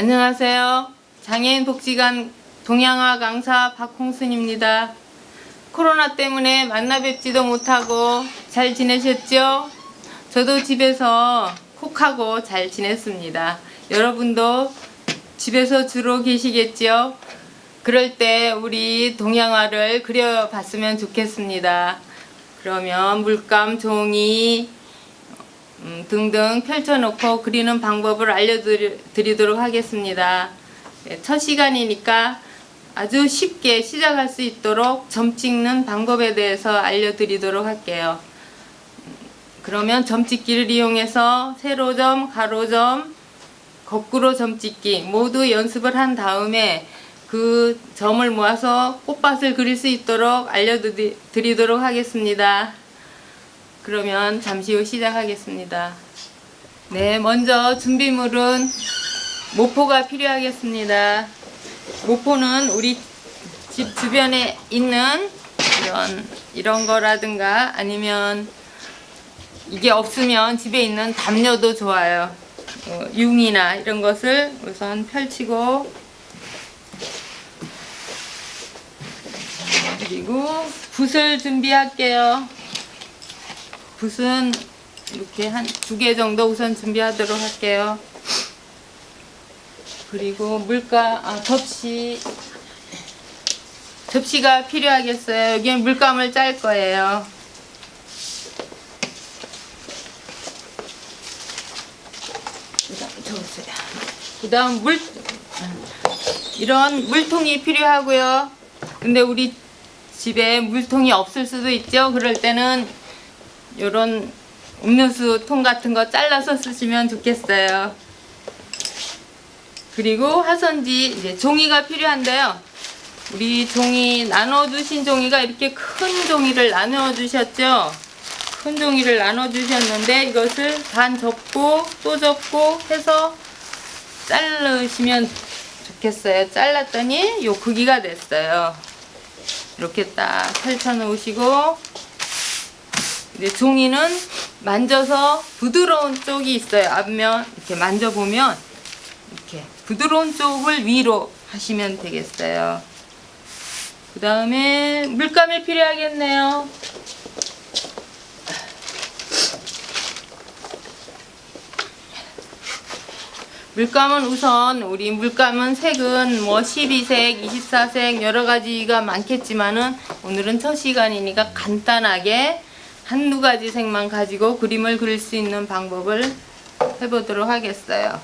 안녕하세요. 장애인 복지관 동양화 강사 박홍순입니다. 코로나 때문에 만나 뵙지도 못하고 잘 지내셨죠? 저도 집에서 콕하고 잘 지냈습니다. 여러분도 집에서 주로 계시겠죠? 그럴 때 우리 동양화를 그려봤으면 좋겠습니다. 그러면 물감, 종이 등등 펼쳐놓고 그리는 방법을 알려드리도록 하겠습니다. 첫 시간이니까 아주 쉽게 시작할 수 있도록 점 찍는 방법에 대해서 알려드리도록 할게요. 그러면 점찍기를 이용해서 세로점, 가로점, 거꾸로 점찍기 모두 연습을 한 다음에 그 점을 모아서 꽃밭을 그릴 수 있도록 알려드리도록 하겠습니다. 그러면 잠시 후 시작하겠습니다. 네, 먼저 준비물은 모포가 필요하겠습니다. 모포는 우리 집 주변에 있는 이런 거라든가 아니면 이게 없으면 집에 있는 담요도 좋아요. 융이나 이런 것을 우선 펼치고 그리고 붓을 준비할게요. 붓은 이렇게 한 2개 정도 우선 준비하도록 할게요. 그리고 접시가 필요하겠어요. 여기에 물감을 짤 거예요. 그 다음 이런 물통이 필요하고요. 근데 우리 집에 물통이 없을 수도 있죠. 그럴 때는 이런 음료수 통 같은 거 잘라서 쓰시면 좋겠어요. 그리고 화선지, 이제 종이가 필요한데요. 우리 종이 나눠주신 종이가 이렇게 큰 종이를 나눠주셨죠. 큰 종이를 나눠주셨는데 이것을 반 접고 또 접고 해서 자르시면 좋겠어요. 잘랐더니 요 크기가 됐어요. 이렇게 딱 펼쳐 놓으시고 이제 종이는 만져서 부드러운 쪽이 있어요. 앞면 이렇게 만져보면 이렇게 부드러운 쪽을 위로 하시면 되겠어요. 그 다음에 물감이 필요하겠네요. 물감은 우선 우리 물감은 색은 뭐 12색, 24색 여러 가지가 많겠지만은 오늘은 첫 시간이니까 간단하게 한두 가지 색만 가지고 그림을 그릴 수 있는 방법을 해보도록 하겠어요.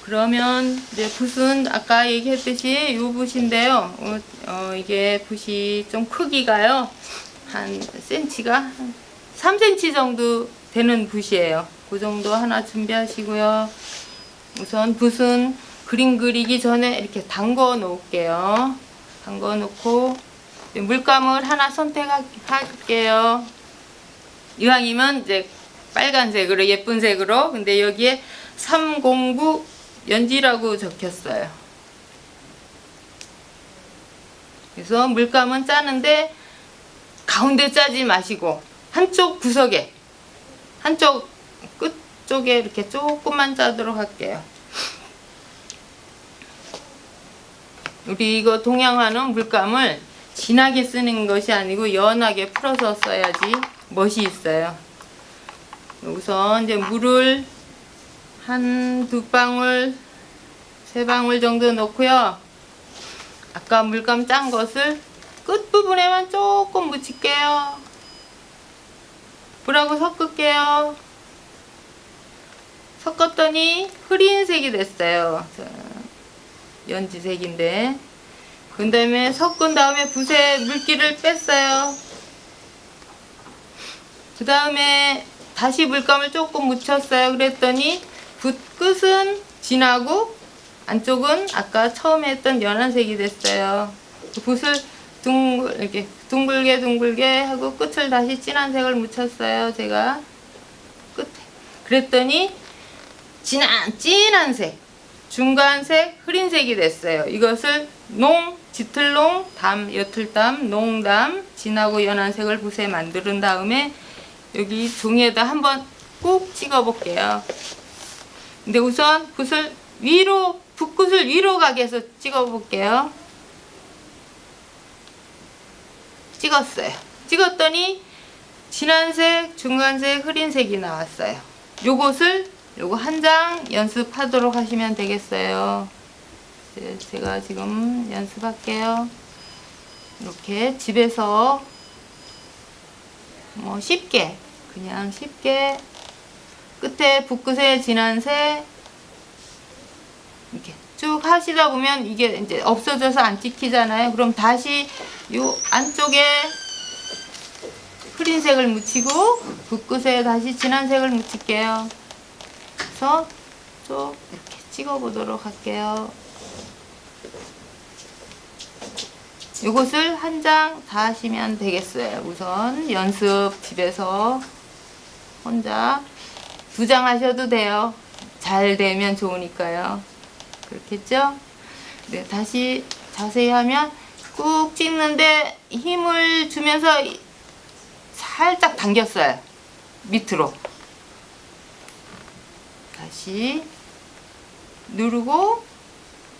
그러면 이제 붓은 아까 얘기했듯이 이 붓인데요. 이게 붓이 좀 크기가요. 한 cm가 3cm 정도 되는 붓이에요. 그 정도 하나 준비하시고요. 우선 붓은 그림 그리기 전에 이렇게 담궈 놓을게요. 담궈 놓고 물감을 하나 선택할게요. 이왕이면 이제 빨간색으로 예쁜 색으로. 근데 여기에 309 연지라고 적혔어요. 그래서 물감은 짜는데 가운데 짜지 마시고 한쪽 구석에 한쪽 끝쪽에 이렇게 조금만 짜도록 할게요. 우리 이거 동양화는 물감을 진하게 쓰는 것이 아니고 연하게 풀어서 써야지 멋이 있어요. 우선 이제 물을 한 2방울, 3방울 정도 넣고요. 아까 물감 짠 것을 끝부분에만 조금 묻힐게요. 불하고 섞을게요. 섞었더니 흐린 색이 됐어요. 연지색인데. 그 다음에 섞은 다음에 붓에 물기를 뺐어요. 그 다음에 다시 물감을 조금 묻혔어요. 그랬더니 붓 끝은 진하고 안쪽은 아까 처음에 했던 연한색이 됐어요. 붓을 이렇게 둥글게 하고 끝을 다시 진한 색을 묻혔어요. 제가 끝에. 그랬더니 진한 색, 중간색, 흐린 색이 됐어요. 이것을 짙을농, 담, 옅을담, 농담, 진하고 연한 색을 붓에 만든 다음에 여기 종이에다 한번 꾹 찍어 볼게요. 근데 우선 붓을 위로 붓끝을 위로 가게 해서 찍어 볼게요. 찍었어요. 찍었더니 진한색, 중간색, 흐린색이 나왔어요. 요거 한 장 연습하도록 하시면 되겠어요. 제가 지금 연습할게요. 이렇게 집에서 뭐 그냥 쉽게 끝에 붓끝에 진한색 이렇게 쭉 하시다 보면 이게 이제 없어져서 안 찍히잖아요. 그럼 다시 요 안쪽에 흐린색을 묻히고 붓끝에 다시 진한색을 묻힐게요. 그래서 쭉 이렇게 찍어 보도록 할게요. 이것을 한 장 다 하시면 되겠어요. 우선 연습 집에서 혼자 2장 하셔도 돼요. 잘 되면 좋으니까요. 그렇겠죠? 네, 다시 자세히 하면 꾹 찍는데 힘을 주면서 살짝 당겼어요. 밑으로. 다시 누르고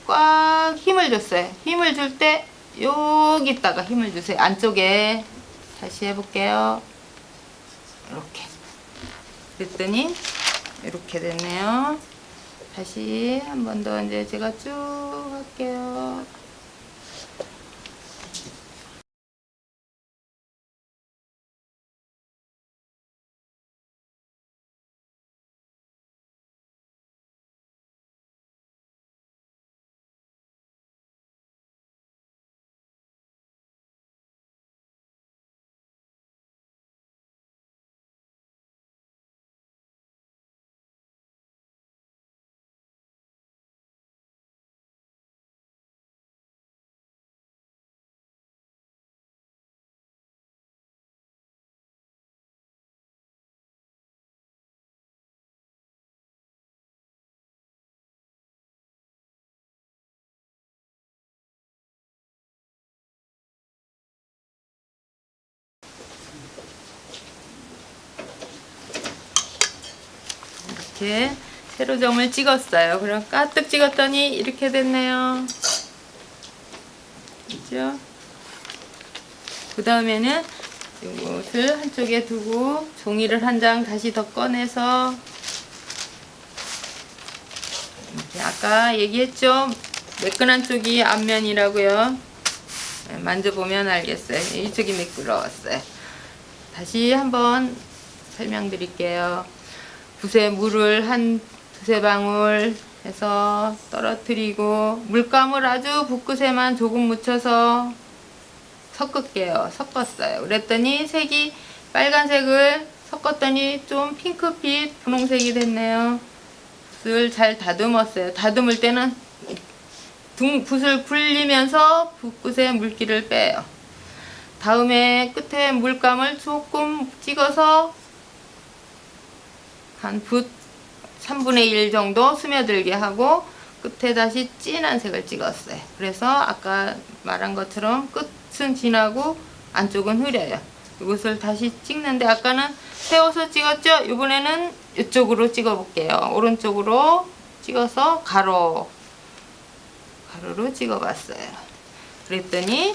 꽉 힘을 줬어요. 힘을 줄 때 여기다가 힘을 주세요. 안쪽에. 다시 해볼게요. 이렇게. 그랬더니 이렇게 됐네요. 다시 한 번 더 이제 제가 쭉 할게요. 이렇게 세로점을 찍었어요. 그럼 까뜩 찍었더니 이렇게 됐네요. 그죠? 그 다음에는 이것을 한쪽에 두고 종이를 한 장 다시 더 꺼내서 이렇게 아까 얘기했죠? 매끈한 쪽이 앞면이라고요. 만져보면 알겠어요. 이쪽이 미끄러웠어요. 다시 한번 설명드릴게요. 붓에 물을 한 2~3방울 해서 떨어뜨리고 물감을 아주 붓끝에만 조금 묻혀서 섞을게요. 섞었어요. 그랬더니 색이 빨간색을 섞었더니 좀 핑크빛 분홍색이 됐네요. 붓을 잘 다듬었어요. 다듬을 때는 붓을 굴리면서 붓끝에 물기를 빼요. 다음에 끝에 물감을 조금 찍어서 한 붓 3분의 1 정도 스며들게 하고 끝에 다시 진한 색을 찍었어요. 그래서 아까 말한 것처럼 끝은 진하고 안쪽은 흐려요. 이것을 다시 찍는데 아까는 세워서 찍었죠? 이번에는 이쪽으로 찍어 볼게요. 오른쪽으로 찍어서 가로로 찍어 봤어요. 그랬더니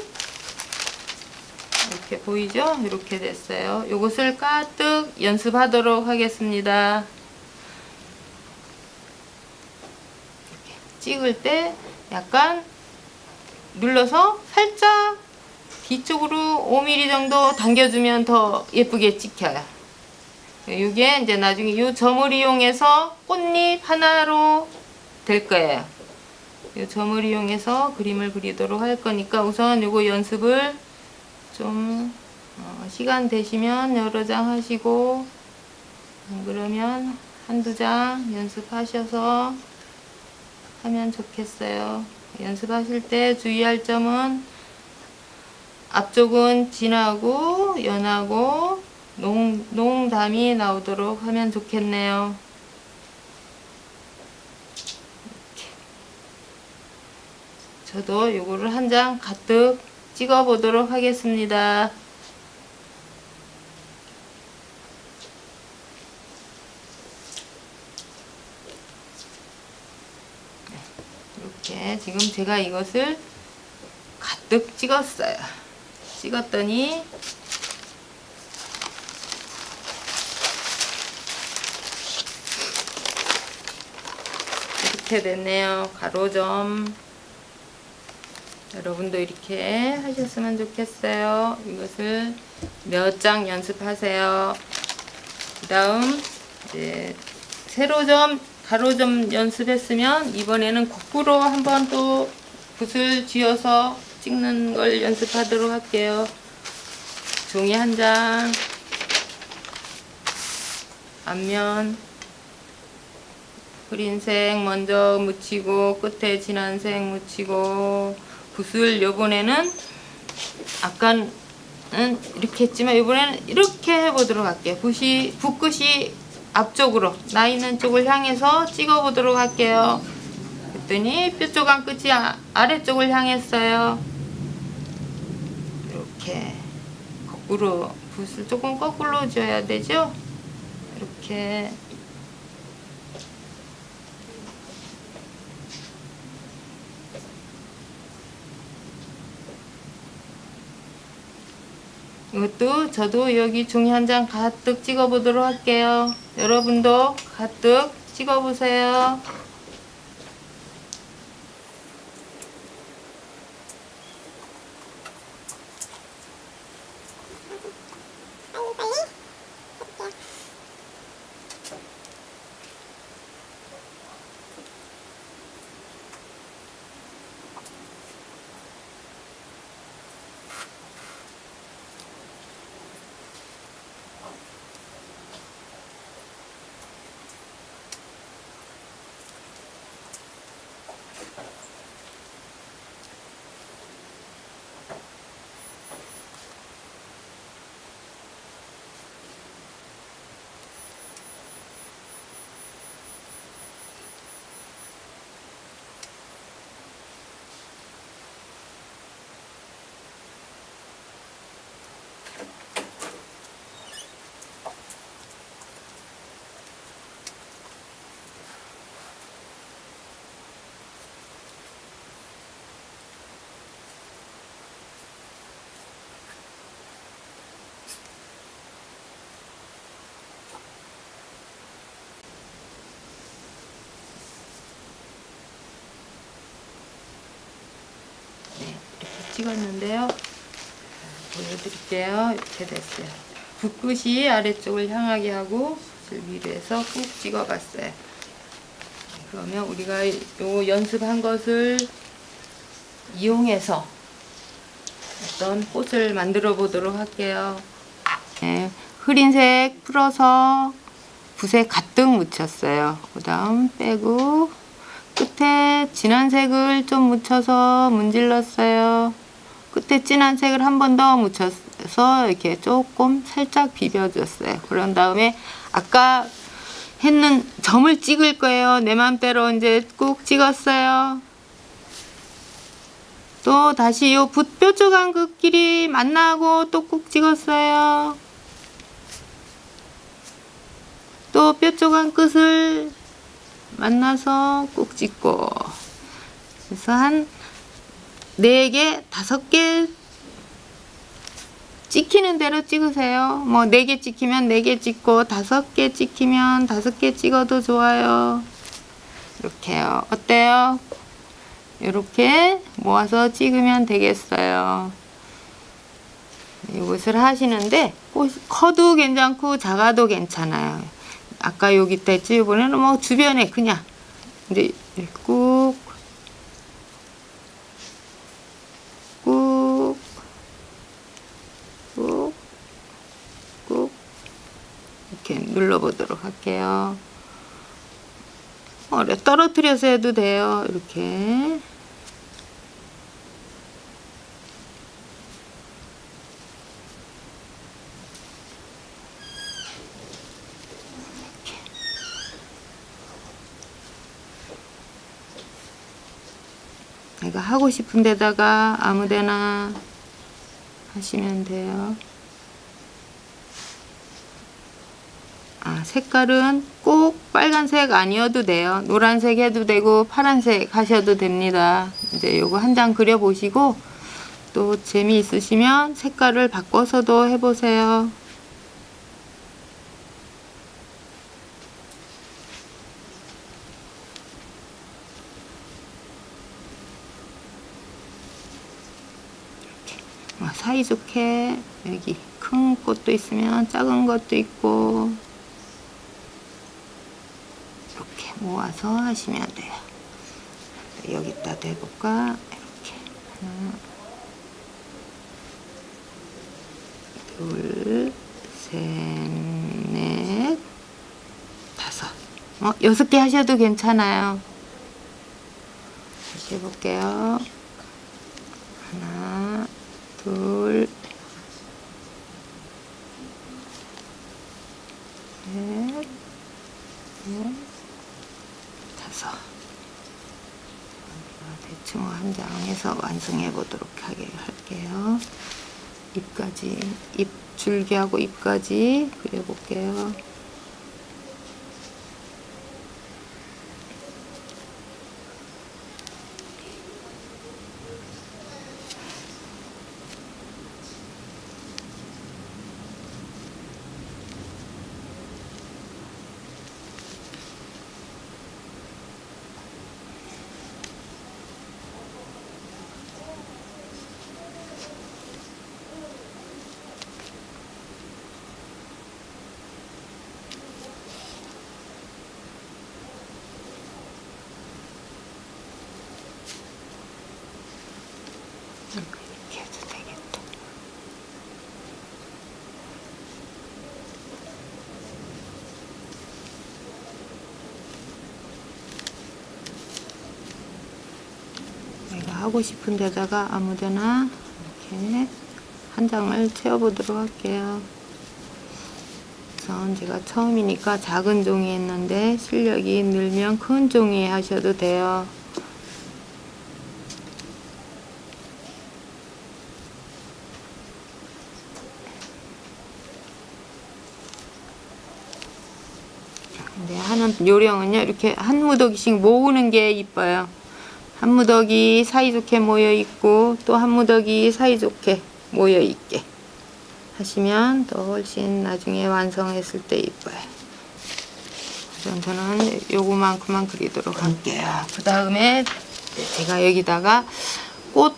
이렇게 보이죠? 이렇게 됐어요. 이것을 가득 연습하도록 하겠습니다. 이렇게 찍을 때 약간 눌러서 살짝 뒤쪽으로 5mm 정도 당겨주면 더 예쁘게 찍혀요. 이게 이제 나중에 이 점을 이용해서 꽃잎 하나로 될 거예요. 이 점을 이용해서 그림을 그리도록 할 거니까 우선 이거 연습을 좀 시간 되시면 여러 장 하시고 안 그러면 한두 장 연습하셔서 하면 좋겠어요. 연습하실 때 주의할 점은 앞쪽은 진하고 연하고 농담이 나오도록 하면 좋겠네요. 이렇게. 저도 이거를 한 장 가득 찍어 보도록 하겠습니다. 지금 제가 이것을 가득 찍었어요. 찍었더니 이렇게 됐네요. 가로점. 여러분도 이렇게 하셨으면 좋겠어요. 이것을 몇 장 연습하세요. 그 다음 이제 세로점, 가로점 연습했으면 이번에는 거꾸로 한번 또 붓을 쥐어서 찍는 걸 연습하도록 할게요. 종이 한 장, 앞면 흐린색 먼저 묻히고 끝에 진한색 묻히고, 붓을 요번에는 아까는 이렇게 했지만 이번에는 이렇게 해보도록 할게요. 붓끝이 앞쪽으로 나 있는 쪽을 향해서 찍어보도록 할게요. 그랬더니 뾰족한 끝이 아래쪽을 향했어요. 이렇게 거꾸로, 붓을 조금 거꾸로 줘야 되죠. 이렇게 이것도 저도 여기 종이 한 장 가득 찍어 보도록 할게요. 여러분도 가득 찍어 보세요. 찍었는데요. 보여드릴게요. 이렇게 됐어요. 붓끝이 아래쪽을 향하게 하고 붓을 위로 해서 꾹 찍어봤어요. 그러면 우리가 요 연습한 것을 이용해서 어떤 꽃을 만들어 보도록 할게요. 네, 흐린색 풀어서 붓에 가득 묻혔어요. 그 다음 빼고 끝에 진한 색을 좀 묻혀서 문질렀어요. 끝에 진한 색을 한 번 더 묻혀서 이렇게 조금 살짝 비벼줬어요. 그런 다음에 아까 했는 점을 찍을 거예요. 내 맘대로 이제 꾹 찍었어요. 또 다시 요 붓 뾰족한 끝끼리 만나고 또 꾹 찍었어요. 또 뾰족한 끝을 만나서 꾹 찍고, 그래서 한 4개, 5개 찍히는 대로 찍으세요. 뭐 4개 찍히면 4개 찍고 5개 찍히면 5개 찍어도 좋아요. 이렇게요. 어때요? 이렇게 모아서 찍으면 되겠어요. 이것을 하시는데 꽃이 커도 괜찮고 작아도 괜찮아요. 아까 여기 있다 했지? 이번에는 뭐 주변에 그냥 이제 꾹 꾹 꾹 꾹 이렇게 눌러보도록 할게요. 떨어뜨려서 해도 돼요. 이렇게. 내가 하고 싶은 데다가 아무데나 하시면 돼요. 색깔은 꼭 빨간색 아니어도 돼요. 노란색 해도 되고 파란색 하셔도 됩니다. 이제 요거 한 장 그려 보시고 또 재미있으시면 색깔을 바꿔서도 해보세요. 이렇게 사이좋게 여기 큰 꽃도 있으면 작은 것도 있고 이렇게 모아서 하시면 돼요. 여기다도 해볼까? 이렇게 하나, 둘, 셋, 넷, 다섯. 6개 하셔도 괜찮아요. 다시 해볼게요. 하나, 둘, 셋, 넷, 다섯. 대충 한 장 해서 완성해 보도록 할게요. 잎까지, 잎 줄기하고 잎까지 그려볼게요. 이렇게 해도 되겠다. 내가 하고 싶은 데다가 아무데나 이렇게 한 장을 채워보도록 할게요. 우선 제가 처음이니까 작은 종이 했는데 실력이 늘면 큰 종이 하셔도 돼요. 근데 하는 요령은요, 이렇게 한 무더기씩 모으는 게 이뻐요. 한 무더기 사이좋게 모여 있고 또 한 무더기 사이좋게 모여 있게 하시면 더 훨씬 나중에 완성했을 때 이뻐요. 우선 저는 요거만큼만 그리도록 할게요. 그 다음에 제가 여기다가 꽃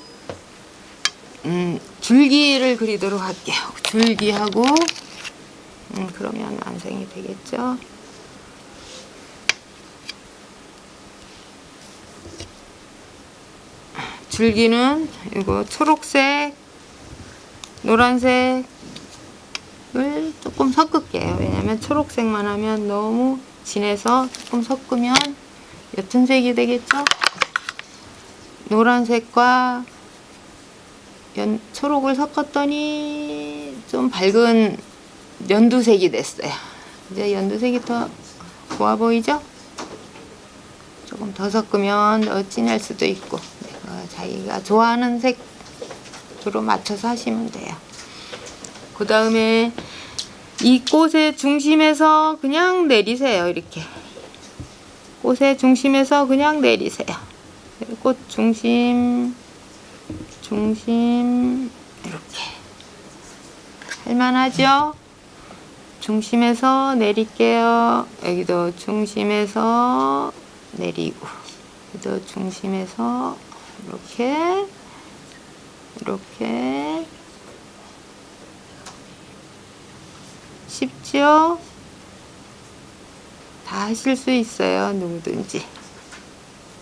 줄기를 그리도록 할게요. 줄기하고 그러면 완성이 되겠죠. 줄기는 이거 초록색, 노란색을 조금 섞을게요. 왜냐면 초록색만 하면 너무 진해서 조금 섞으면 옅은 색이 되겠죠. 노란색과 초록을 섞었더니 좀 밝은 연두색이 됐어요. 이제 연두색이 더 좋아 보이죠? 조금 더 섞으면 더 진할 수도 있고 자기가 좋아하는 색으로 맞춰서 하시면 돼요. 그 다음에 이 꽃의 중심에서 그냥 내리세요. 이렇게 꽃의 중심에서 그냥 내리세요. 꽃 중심 이렇게 할만하죠? 중심에서 내릴게요. 여기도 중심에서 내리고 여기도 중심에서 이렇게 쉽죠? 다 하실 수 있어요. 누구든지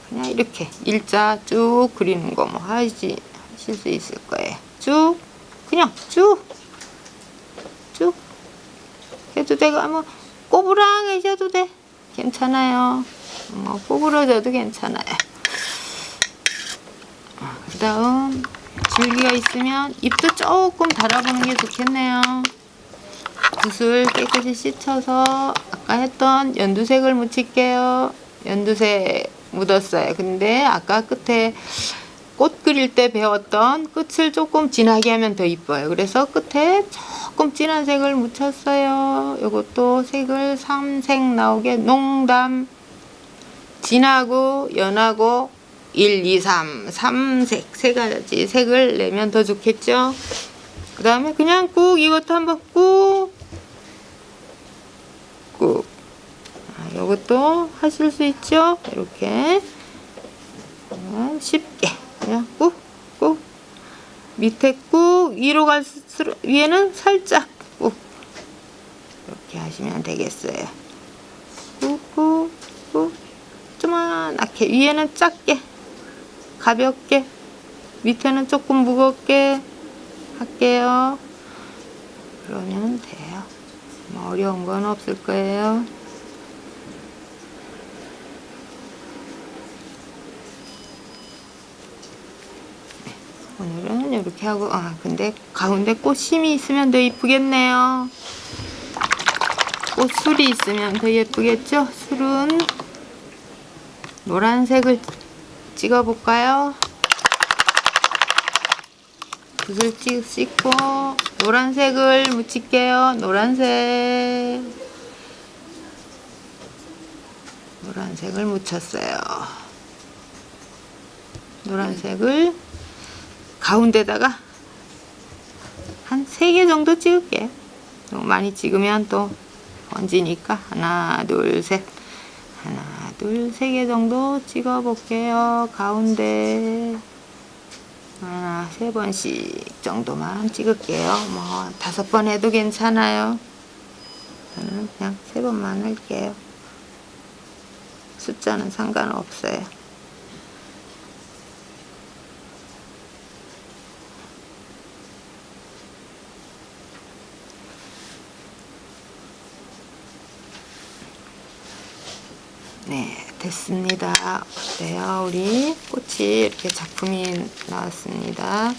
그냥 이렇게 일자 쭉 그리는 거 뭐 하실 수 있을 거예요. 쭉 그냥 쭉 해도 되고 뭐 꼬부랑해져도 돼. 괜찮아요. 뭐 꼬부러져도 괜찮아요. 그 다음 줄기가 있으면 잎도 조금 달아보는 게 좋겠네요. 붓을 깨끗이 씻어서 아까 했던 연두색을 묻힐게요. 연두색 묻었어요. 근데 아까 끝에 꽃 그릴 때 배웠던 끝을 조금 진하게 하면 더 이뻐요. 그래서 끝에 조금 진한 색을 묻혔어요. 이것도 색을 3색 나오게 농담, 진하고 연하고 1, 2, 3, 3색, 세 가지 색을 내면 더 좋겠죠. 그 다음에 그냥 꾹 이것도 한번 꾹 이것도 하실 수 있죠. 이렇게 쉽게 그냥 꾹 밑에 꾹 위로 갈수록 위에는 살짝 꾹 이렇게 하시면 되겠어요. 꾹 조그맣게 위에는 작게 가볍게 밑에는 조금 무겁게 할게요. 그러면 돼요. 뭐 어려운 건 없을 거예요. 오늘은 이렇게 하고 근데 가운데 꽃심이 있으면 더 이쁘겠네요. 꽃술이 있으면 더 예쁘겠죠? 술은 노란색을 찍어 볼까요? 붓을 씻고 노란색을 묻힐게요. 노란색을 묻혔어요. 노란색을 가운데다가 한 3개 정도 찍을게요. 너무 많이 찍으면 또 번지니까 하나, 둘, 셋. 하나, 둘, 3개 정도 찍어 볼게요. 가운데 하나, 3번씩 정도만 찍을게요. 뭐 5번 해도 괜찮아요. 저는 그냥 3번만 할게요. 숫자는 상관없어요. 네, 됐습니다. 어때요? 우리 꽃이 이렇게 작품이 나왔습니다.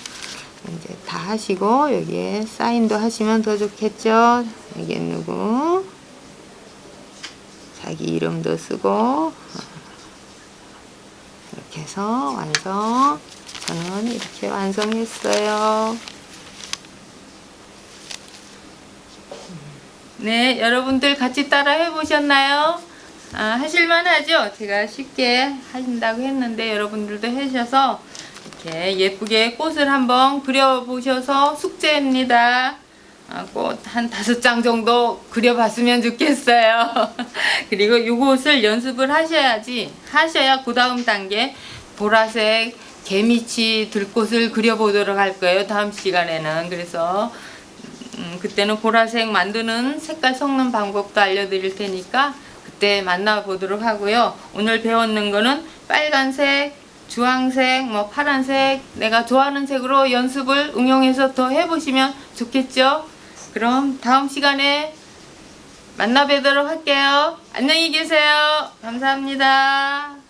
이제 다 하시고 여기에 사인도 하시면 더 좋겠죠? 여기에 누구 자기 이름도 쓰고 이렇게 해서 완성. 저는 이렇게 완성했어요. 네, 여러분들 같이 따라 해보셨나요? 하실만 하죠? 제가 쉽게 하신다고 했는데 여러분들도 해주셔서 이렇게 예쁘게 꽃을 한번 그려보셔서 숙제입니다. 꽃 한 5장 정도 그려봤으면 좋겠어요. 그리고 이것을 연습을 하셔야 그 다음 단계 보라색 개미치 들꽃을 그려보도록 할 거예요. 다음 시간에는. 그래서 그때는 보라색 만드는 색깔 섞는 방법도 알려드릴 테니까 그때 만나보도록 하고요. 오늘 배웠는 거는 빨간색, 주황색, 뭐 파란색, 내가 좋아하는 색으로 연습을 응용해서 더 해보시면 좋겠죠? 그럼 다음 시간에 만나 뵙도록 할게요. 안녕히 계세요. 감사합니다.